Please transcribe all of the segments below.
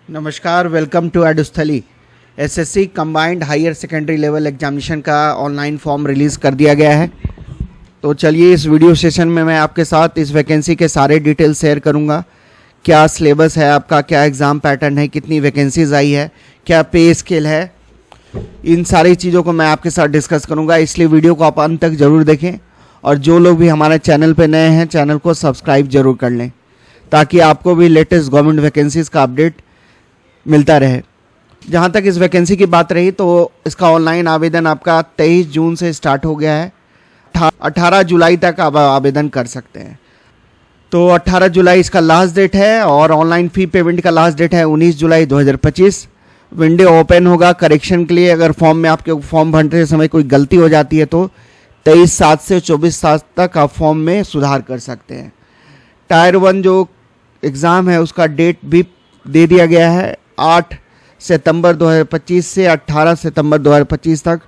नमस्कार, welcome to Edusthali. SSC combined higher secondary level examination का online form release कर दिया गया है। तो चलिए इस वीडियो सेशन में मैं आपके साथ इस वैकेंसी के सारे डिटेल्स शेयर करूंगा। क्या सिलेबस है आपका, क्या एग्ज़ाम पैटर्न है, कितनी वैकेंसीज आई है, क्या पे स्केल है, इन सारी चीज़ों को मैं आपके साथ डिस्कस करूँगा। इसलिए वीडियो को आप अंत तक ज़रूर देखें और जो लोग भी हमारे चैनल पर नए हैं चैनल को सब्सक्राइब ज़रूर कर लें ताकि आपको भी लेटेस्ट गवर्नमेंट वैकेंसीज़ का अपडेट मिलता रहे। जहाँ तक इस वैकेंसी की बात रही तो इसका ऑनलाइन आवेदन आपका 23 जून से स्टार्ट हो गया है। 18 जुलाई तक आप आवेदन कर सकते हैं। तो 18 जुलाई इसका लास्ट डेट है और ऑनलाइन फ़ी पेमेंट का लास्ट डेट है 19 जुलाई 2025। विंडो ओपन होगा करेक्शन के लिए। अगर फॉर्म में आपके फॉर्म भरते समय कोई गलती हो जाती है तो 23/7 से 24/7 तक आप फॉर्म में सुधार कर सकते हैं। टायर 1 जो एग्ज़ाम है उसका डेट भी दे दिया गया है। 8 सितंबर 2025 से 18 सितंबर 2025 तक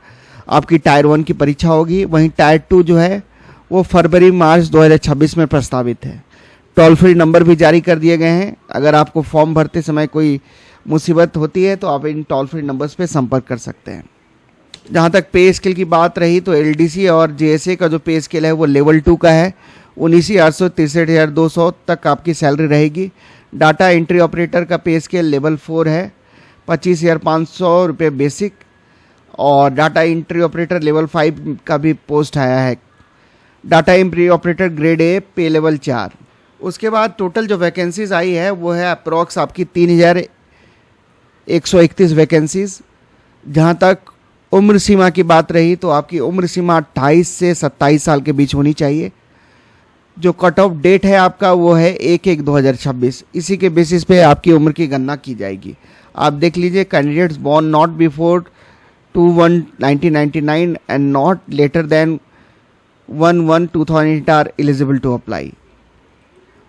आपकी टायर 1 की परीक्षा होगी। वहीं टायर 2 जो है वो फरवरी मार्च 2026 में प्रस्तावित है। टोल फ्री नंबर भी जारी कर दिए गए हैं। अगर आपको फॉर्म भरते समय कोई मुसीबत होती है तो आप इन टोल फ्री नंबर्स पे संपर्क कर सकते हैं। जहाँ तक पे स्केल की बात रही तो एलडीसी और जेएसए का जो पे स्केल है वो लेवल 2 का है। 19,863,200 तक आपकी सैलरी रहेगी। डाटा एंट्री ऑपरेटर का पे स्केल लेवल 4 है, 25,500 रुपये बेसिक। और डाटा एंट्री ऑपरेटर लेवल 5 का भी पोस्ट आया है। Data entry operator grade A पे लेवल 4। उसके बाद टोटल जो वैकेंसीज आई है वो है अप्रॉक्स आपकी 3,131 वैकेंसीज। जहाँ तक उम्र सीमा की बात रही तो आपकी उम्र सीमा 28 से 27 साल के बीच होनी चाहिए। जो कट ऑफ डेट है आपका वो है 1/1/2026। इसी के बेसिस पे आपकी उम्र की गणना की जाएगी। आप देख लीजिए, candidates born not before 2/1/1999 and not later than 1/1/2008 are eligible to apply.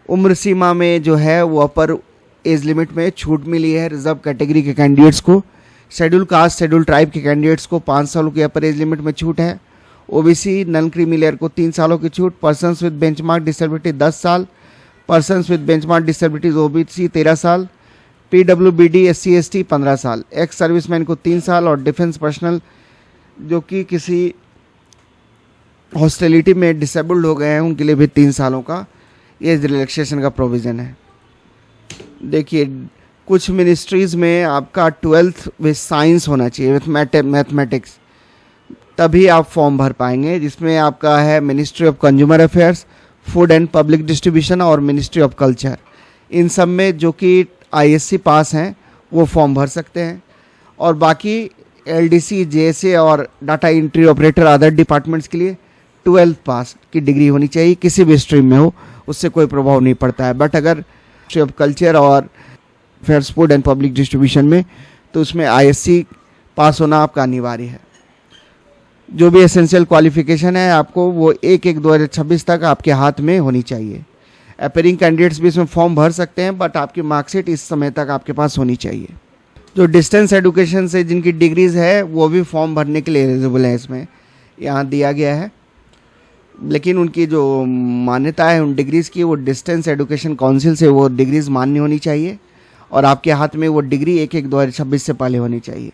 उम्र सीमा में जो है वो अपर एज लिमिट में छूट मिली है रिजर्व कैटेगरी के कैंडिडेट्स को। शेड्यूल कास्ट शेड्यूल ट्राइब के कैंडिडेट्स को 5 सालों की अपर एज लिमिट में छूट है। ओबीसी नॉन क्रीमी लेयर को 3 सालों की छूट। पर्सन्स विद बेंचमार्क डिसेबिलिटी 10 साल। Persons with benchmark disabilities OBC 13 साल। पीडब्ल्यूबीडी एससी एसटी 15 साल। एक्स सर्विसमैन को 3 साल और डिफेंस पर्सनल जो कि किसी हॉस्टिलिटी में डिसेबल्ड हो गए हैं उनके लिए भी 3 सालों का एज रिलैक्सेशन का प्रोविज़न है। देखिए, कुछ मिनिस्ट्रीज़ में आपका 12th विद साइंस होना चाहिए, विथ मैथमेटिक्स, तभी आप फॉर्म भर पाएंगे। जिसमें आपका है ministry of consumer affairs, food and public distribution और मिनिस्ट्री ऑफ कल्चर। इन सब में जो कि आईएससी पास हैं वो फॉर्म भर सकते हैं। और बाकी एलडीसी, जेएसए और data entry operator other departments के लिए 12th पास की डिग्री होनी चाहिए। किसी भी स्ट्रीम में हो उससे कोई प्रभाव नहीं पड़ता है। बट अगर मिनिस्ट्री ऑफ कल्चर और affairs, food and public distribution में तो उसमें आईएससी पास होना आपका अनिवार्य है। जो भी एसेंशियल क्वालिफिकेशन है आपको वो 1/1/2026 तक आपके हाथ में होनी चाहिए। अपेयरिंग कैंडिडेट्स भी इसमें फॉर्म भर सकते हैं बट आपकी मार्कशीट इस समय तक आपके पास होनी चाहिए। जो डिस्टेंस एजुकेशन से जिनकी डिग्रीज है वो भी फॉर्म भरने के लिए एलिजिबल है। इसमें यहाँ दिया गया है, लेकिन उनकी जो मान्यता है उन डिग्रीज़ की वो डिस्टेंस एजुकेशन काउंसिल से वो डिग्रीज़ मान्य होनी चाहिए और आपके हाथ में वो डिग्री 1/1/2026 से पहले होनी चाहिए।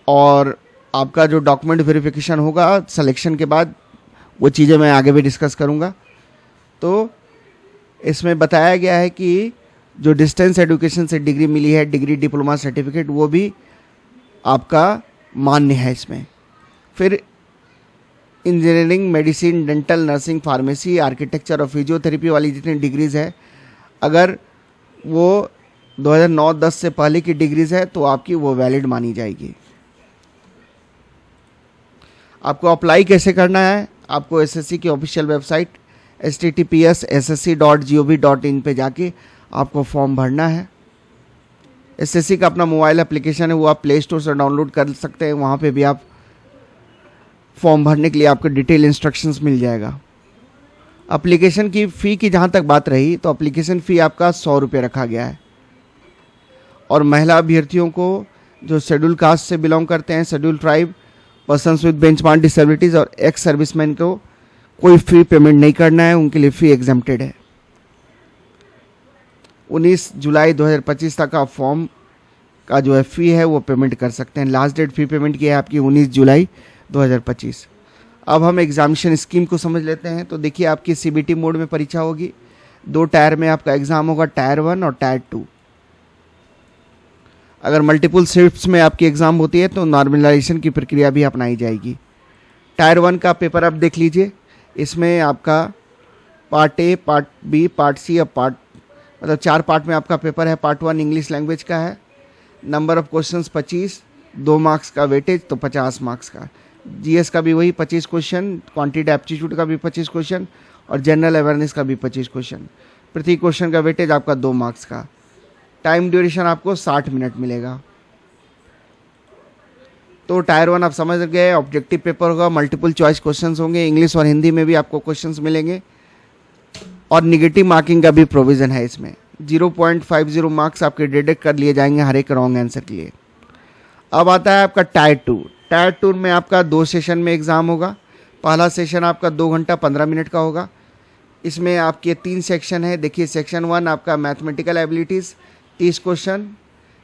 और आपका जो डॉक्यूमेंट वेरिफिकेशन होगा सिलेक्शन के बाद, वो चीज़ें मैं आगे भी डिस्कस करूँगा। तो इसमें बताया गया है कि जो डिस्टेंस एजुकेशन से डिग्री मिली है, डिग्री, डिप्लोमा, सर्टिफिकेट, वो भी आपका मान्य है इसमें। फिर engineering, medicine, dental, nursing, pharmacy, architecture और फिजियोथेरेपी वाली जितनी डिग्रीज़ है, अगर वो 2009-10 से पहले की डिग्रीज़ है तो आपकी वो वैलिड मानी जाएगी। आपको अप्लाई कैसे करना है? आपको एसएससी की ऑफिशियल वेबसाइट https://ssc.gov.in पे जाके आपको फॉर्म भरना है। एसएससी का अपना मोबाइल एप्लीकेशन है, वो आप प्ले स्टोर से डाउनलोड कर सकते हैं। वहाँ पे भी आप फॉर्म भरने के लिए आपको डिटेल इंस्ट्रक्शंस मिल जाएगा। एप्लीकेशन की फ़ी की जहाँ तक बात रही तो एप्लीकेशन फ़ी आपका 100 रुपये रखा गया है। और महिला अभ्यर्थियों को जो शेड्यूल कास्ट से बिलोंग करते हैं, schedule tribe, persons with benchmark disabilities और एक्स सर्विसमैन को कोई फ़ी पेमेंट नहीं करना है, उनके लिए फ़ी एग्जेम्प्टेड है। 19 जुलाई 2025 तक आप फॉर्म का जो है फ़ी है वो पेमेंट कर सकते हैं। लास्ट डेट फ़ी पेमेंट की है आपकी 19 जुलाई 2025। अब हम एग्जामिनेशन स्कीम को समझ लेते हैं। तो देखिए, आपकी सीबीटी मोड में परीक्षा होगी। 2 टायर में आपका एग्ज़ाम होगा, टायर 1 और टायर 2। अगर मल्टीपल शिफ्ट्स में आपकी एग्ज़ाम होती है तो नॉर्मलाइजेशन की प्रक्रिया भी अपनाई जाएगी। टायर 1 का पेपर आप देख लीजिए। इसमें आपका part A, part B, part C और मतलब 4 पार्ट में आपका पेपर है। पार्ट 1 इंग्लिश लैंग्वेज का है। नंबर ऑफ क्वेश्चंस 25, 2 मार्क्स का वेटेज तो 50 मार्क्स का। जीएस का भी वही 25 क्वेश्चन, क्वांटिटी एप्टीट्यूड का भी 25 क्वेश्चन और जनरल अवेयरनेस का भी 25 क्वेश्चन। प्रति क्वेश्चन का वेटेज आपका 2 मार्क्स का। टाइम ड्यूरेशन आपको 60 मिनट मिलेगा। तो टायर 1 आप समझ गए, ऑब्जेक्टिव पेपर होगा, मल्टीपल चॉइस क्वेश्चंस होंगे, इंग्लिश और हिंदी में भी आपको क्वेश्चंस मिलेंगे और निगेटिव मार्किंग का भी प्रोविज़न है इसमें। 0.50 मार्क्स आपके डिडक्ट कर लिए जाएंगे हर एक रॉन्ग आंसर के लिए। अब आता है आपका टायर 2। टायर 2 में आपका 2 सेशन में एग्ज़ाम होगा। पहला सेशन आपका 2 घंटा 15 मिनट का होगा। इसमें आपके 3 सेक्शन है। देखिए, सेक्शन 1 आपका mathematical abilities 30 question,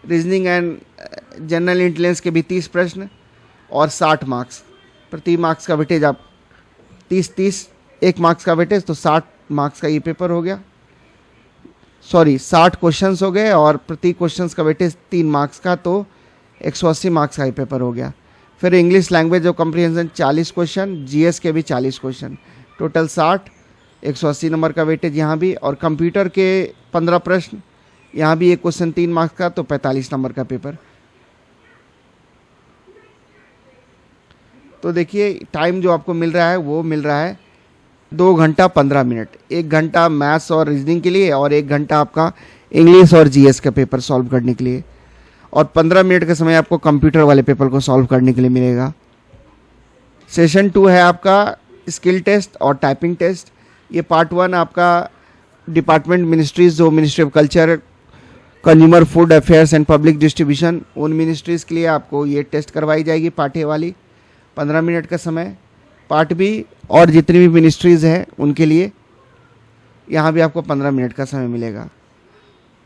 reasoning and general intelligence के भी 30 प्रश्न और 60 मार्क्स। प्रति मार्क्स का वेटेज आप 30 1 मार्क्स का वेटेज तो 60 मार्क्स का ये पेपर हो गया। 60 क्वेश्चंस हो गए और प्रति क्वेश्चंस का वेटेज 3 मार्क्स का तो 180 मार्क्स का ये पेपर हो गया। फिर इंग्लिश लैंग्वेज और कम्प्रीहेंशन 40 क्वेश्चन, जीएस के भी 40 क्वेश्चन, टोटल 60, 180 नंबर का वेटेज यहाँ भी। और कंप्यूटर के 15 प्रश्न, यहाँ भी एक क्वेश्चन 3 मार्क्स का तो 45 नंबर का पेपर। तो देखिए, टाइम जो आपको मिल रहा है वो मिल रहा है 2 घंटा 15 मिनट। 1 घंटा मैथ्स और रीजनिंग के लिए और 1 घंटा आपका इंग्लिश और जीएस का पेपर सॉल्व करने के लिए, और 15 मिनट का समय आपको कंप्यूटर वाले पेपर को सॉल्व करने के लिए मिलेगा। सेशन 2 है आपका स्किल टेस्ट और टाइपिंग टेस्ट। ये पार्ट 1 आपका डिपार्टमेंट मिनिस्ट्रीज, जो ministry of culture, consumer food affairs and public distribution, उन मिनिस्ट्रीज़ के लिए आपको ये टेस्ट करवाई जाएगी। पार्ट ए वाली 15 मिनट का समय। पार्ट बी और जितनी भी मिनिस्ट्रीज़ हैं उनके लिए यहाँ भी आपको 15 मिनट का समय मिलेगा।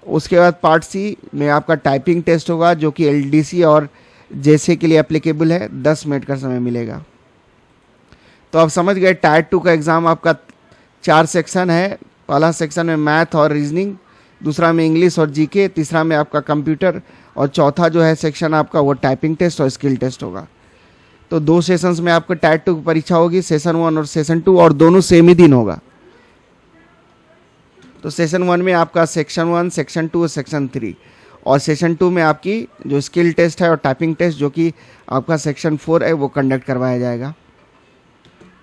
उसके बाद पार्ट सी में आपका टाइपिंग टेस्ट होगा, जो कि एलडीसी और जेसे के लिए एप्लीकेबल है। 10 मिनट का समय मिलेगा। तो आप समझ गए, टायर 2 का एग्ज़ाम आपका 4 सेक्शन है। पहला सेक्शन में मैथ और रीजनिंग, दूसरा में इंग्लिश और जीके, तीसरा में आपका कंप्यूटर और चौथा जो है सेक्शन आपका वो टाइपिंग टेस्ट और स्किल टेस्ट होगा। तो 2 सेशंस में आपका टायर 2 की परीक्षा होगी, सेशन 1 और सेशन 2, और दोनों सेम ही दिन होगा। तो सेशन 1 में आपका सेक्शन 1, सेक्शन 2 और सेक्शन 3, और सेशन 2 में आपकी जो स्किल टेस्ट है और टाइपिंग टेस्ट जो कि आपका सेक्शन 4 है वो कंडक्ट करवाया जाएगा।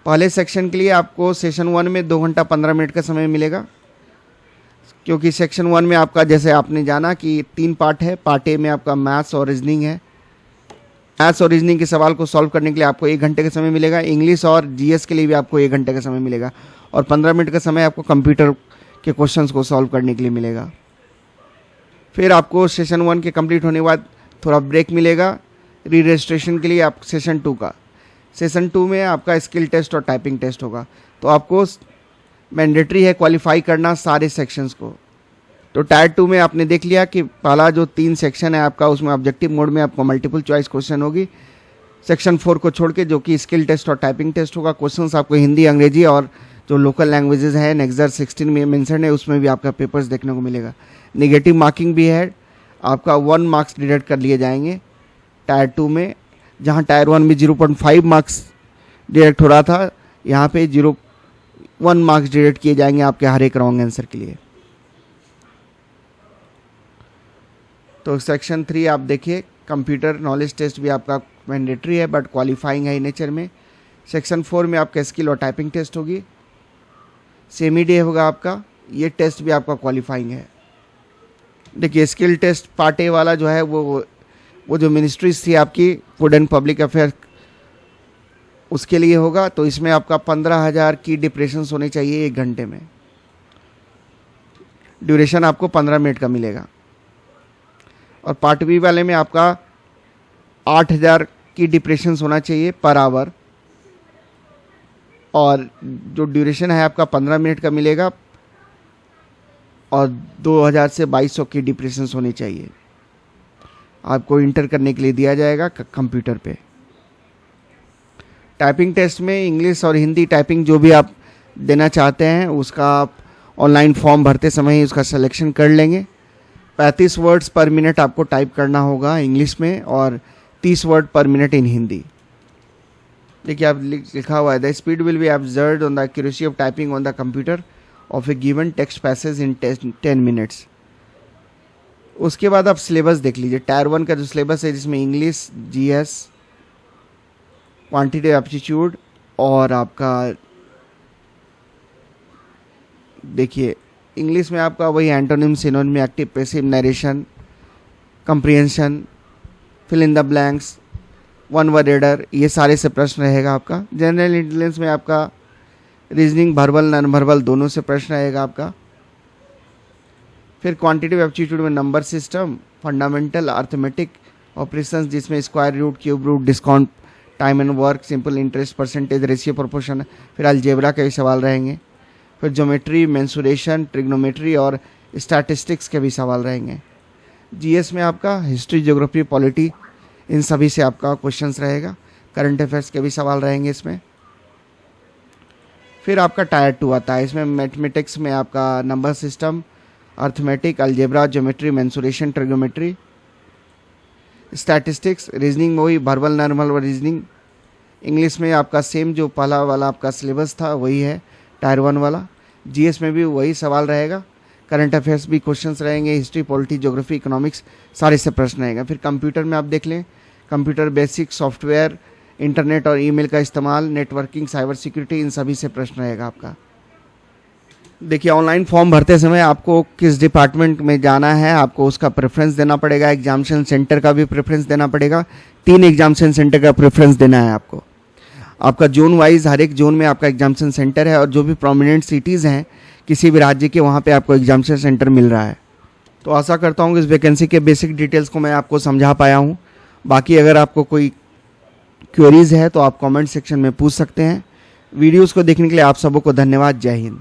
पहले सेक्शन के लिए आपको सेशन 1 में 2 घंटा 15 मिनट का समय मिलेगा, क्योंकि सेक्शन 1 में आपका, जैसे आपने जाना कि 3 पार्ट है। पार्ट ए में आपका मैथ्स और रीजनिंग है। मैथ्स और रीजनिंग के सवाल को सॉल्व करने के लिए आपको 1 घंटे का समय मिलेगा। इंग्लिश और जीएस के लिए भी आपको 1 घंटे का समय मिलेगा, और 15 मिनट का समय आपको कंप्यूटर के क्वेश्चंस को सॉल्व करने के लिए मिलेगा। फिर आपको सेशन 1 के कंप्लीट होने के बाद थोड़ा ब्रेक मिलेगा री रजिस्ट्रेशन के लिए आप सेशन 2 का। सेशन 2 में आपका स्किल टेस्ट और टाइपिंग टेस्ट होगा। तो आपको मैंडेटरी है क्वालिफाई करना सारे सेक्शंस को। तो टायर 2 में आपने देख लिया कि पहला जो 3 सेक्शन है आपका, उसमें ऑब्जेक्टिव मोड में आपको मल्टीपल चॉइस क्वेश्चन होगी। सेक्शन 4 को छोड़ के, जो कि स्किल टेस्ट और टाइपिंग टेस्ट होगा, क्वेश्चंस आपको हिंदी, अंग्रेजी और जो लोकल लैंग्वेजेस हैं नेक्स्ट 16 में मेंशन है उसमें भी आपका पेपर्स देखने को मिलेगा। नेगेटिव मार्किंग भी है, आपका 1 मार्क्स डिडक्ट कर लिए जाएंगे टायर 2 में। जहाँ टायर 1 में 0.5 मार्क्स डिडक्ट हो रहा था, यहाँ पे 1 मार्क्स डिडक्ट किए जाएंगे आपके हर एक रॉन्ग आंसर के लिए। तो सेक्शन 3 आप देखिए, कंप्यूटर नॉलेज टेस्ट भी आपका मैंडेटरी है बट क्वालिफाइंग है इन नेचर में। सेक्शन 4 में आपका स्किल और टाइपिंग टेस्ट होगी, सेमी डे होगा आपका, ये टेस्ट भी आपका क्वालिफाइंग है। देखिए, स्किल टेस्ट पार्ट ए वाला जो है वो जो मिनिस्ट्रीज थी आपकी फूड एंड पब्लिक अफेयर, उसके लिए होगा। तो इसमें आपका 15,000 की डिप्रेशंस होने चाहिए 1 घंटे में। ड्यूरेशन आपको 15 मिनट का मिलेगा। और पार्ट बी वाले में आपका 8,000 की डिप्रेशंस होना चाहिए पर आवर, और जो ड्यूरेशन है आपका 15 मिनट का मिलेगा। और 2000 से 2200 की डिप्रेशन होनी चाहिए। आपको इंटर करने के लिए दिया जाएगा कंप्यूटर पे। टाइपिंग टेस्ट में इंग्लिश और हिंदी टाइपिंग जो भी आप देना चाहते हैं उसका आप ऑनलाइन फॉर्म भरते समय ही उसका सिलेक्शन कर लेंगे। 35 वर्ड्स पर मिनट आपको टाइप करना होगा इंग्लिश में और 30 वर्ड पर मिनट इन हिंदी। देखिए आप लिखा हुआ है the speed will be observed on the accuracy of typing on the computer of A given text passage in 10 minutes. उसके बाद आप सिलेबस देख लीजिए। टायर 1 का जो सिलेबस है जिसमें इंग्लिश, जीएस, क्वांटिटी एप्टीट्यूड और आपका देखिए इंग्लिश में आपका वही antonym, synonym, active, passive, narration, comprehension, fill in the blanks, one word adder, ये सारे से प्रश्न रहेगा आपका। जनरल इंटेलिजेंस में आपका रीजनिंग, वर्बल, नॉन वर्बल दोनों से प्रश्न रहेगा आपका। फिर क्वांटिटिव एप्टीट्यूड में number system, fundamental, arithmetic operations जिसमें square root, cube root, discount, time and work, simple interest, percentage, ratio, proportion. फिर अलजेब्रा के भी सवाल रहेंगे। फिर ज्योमेट्री, मेंसुरेशन, ट्रिग्नोमेट्री और स्टैटिस्टिक्स के भी सवाल रहेंगे। जीएस में आपका हिस्ट्री, ज्योग्राफी, पॉलिटी, इन सभी से आपका क्वेश्चंस रहेगा। करंट अफेयर्स के भी सवाल रहेंगे इसमें। फिर आपका टायर 2 आता है। इसमें मैथमेटिक्स में आपका number system, arithmetic, algebra, geometry, mensuration, trigonometry, statistics, reasoning में वही verbal, non verbal reasoning. English में आपका सेम जो पहला वाला आपका सिलेबस था वही है टायर 1 वाला। जीएस में भी वही सवाल रहेगा। करंट अफेयर्स भी क्वेश्चंस रहेंगे। हिस्ट्री, पॉलिटी, ज्योग्राफी, इकोनॉमिक्स सारे से प्रश्न रहेगा। फिर कंप्यूटर में आप देख लें कंप्यूटर बेसिक, सॉफ्टवेयर, इंटरनेट और ईमेल का इस्तेमाल, नेटवर्किंग, साइबर सिक्योरिटी, इन सभी से प्रश्न रहेगा आपका। देखिए ऑनलाइन फॉर्म भरते समय आपको किस डिपार्टमेंट में जाना है आपको उसका प्रेफरेंस देना पड़ेगा। एग्जामिनेशन सेंटर का भी प्रेफरेंस देना पड़ेगा। 3 एग्जामिनेशन सेंटर का प्रेफरेंस देना है आपको। आपका जोन वाइज हर एक जोन में आपका एग्जामिनेशन सेंटर है और जो भी प्रोमिनेंट सिटीज़ हैं किसी भी राज्य के वहाँ पे आपको एग्जामिनेशन सेंटर मिल रहा है। तो आशा करता हूँ कि इस वैकेंसी के बेसिक डिटेल्स को मैं आपको समझा पाया हूँ। बाकी अगर आपको कोई क्वेरीज है तो आप कमेंट सेक्शन में पूछ सकते हैं। वीडियोस को देखने के लिए आप सबों को धन्यवाद। जय हिंद।